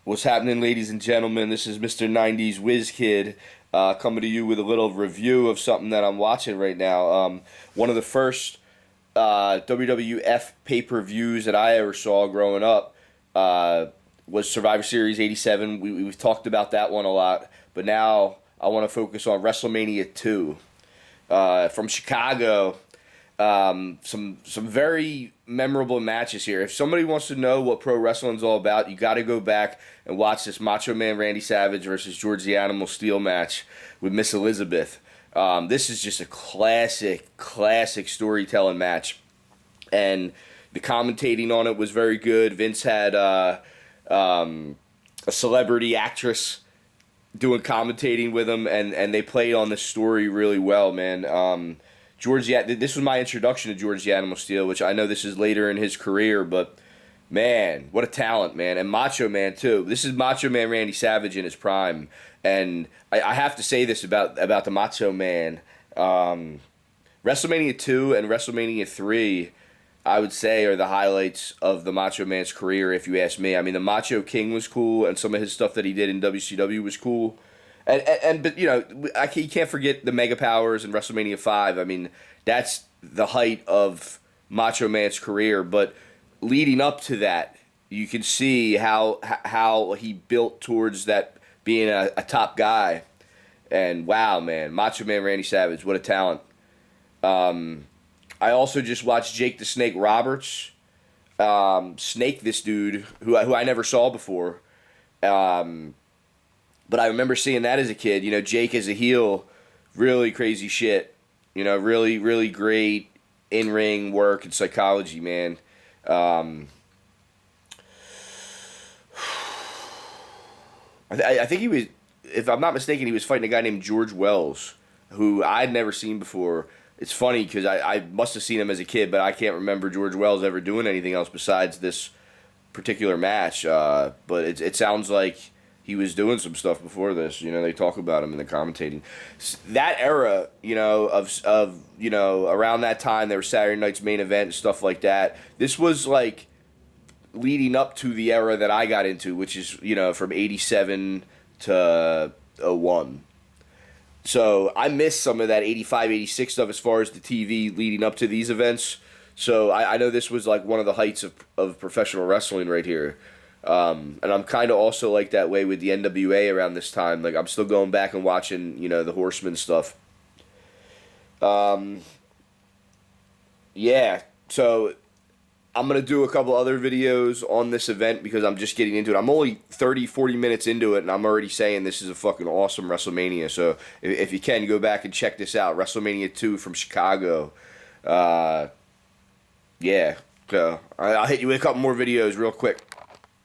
What's happening, ladies and gentlemen? This is Mr. 90s Wiz Kid coming to you with a little review of something that I'm watching right now. One of the first WWF pay-per-views that I ever saw growing up was Survivor Series 87. We've talked about that one a lot, but now I want to focus on Wrestlemania 2 from Chicago. Some very memorable matches here. If somebody wants to know what pro wrestling's all about, you got to go back and watch this Macho Man Randy Savage versus George the Animal Steele match with Miss Elizabeth. This is just a classic storytelling match, and the commentating on it was very good. Vince had a celebrity actress doing commentating with him, and they played on the story really well, man. This was my introduction to George the Animal Steele, which I know this is later in his career, but man, what a talent, man. And Macho Man, too. This is Macho Man Randy Savage in his prime. And I have to say this about the Macho Man. WrestleMania 2 and WrestleMania 3, I would say, are the highlights of the Macho Man's career, if you ask me. I mean, the Macho King was cool, and some of his stuff that he did in WCW was cool. But you know, you can't forget the Mega Powers and WrestleMania 5. I mean, that's the height of Macho Man's career. But leading up to that, you can see how he built towards that being a top guy. And wow, man, Macho Man Randy Savage, what a talent. I also just watched Jake the Snake Roberts snake this dude who I never saw before. But I remember seeing that as a kid. You know, Jake as a heel, really crazy shit. You know, really great in-ring work and psychology, man. I think he was, if I'm not mistaken, he was fighting a guy named George Wells, who I'd never seen before. It's funny because I must have seen him as a kid, but I can't remember George Wells ever doing anything else besides this particular match. But it sounds like he was doing some stuff before this. You know, they talk about him in the commentating. That era, you know, of you know, around that time, there was Saturday Night's Main Event and stuff like that. This was like leading up to the era that I got into, which is, you know, from 87 to 01. So I missed some of that 85, 86 stuff as far as the TV leading up to these events. So I know this was like one of the heights of professional wrestling right here. And I'm kind of also like that way with the NWA around this time. Like, I'm still going back and watching, you know, the Horsemen stuff. Yeah, so I'm going to do a couple other videos on this event because I'm just getting into it. I'm only 30, 40 minutes into it, and I'm already saying this is a fucking awesome WrestleMania. So if you can, go back and check this out. WrestleMania 2 from Chicago. Yeah, so I'll hit you with a couple more videos real quick.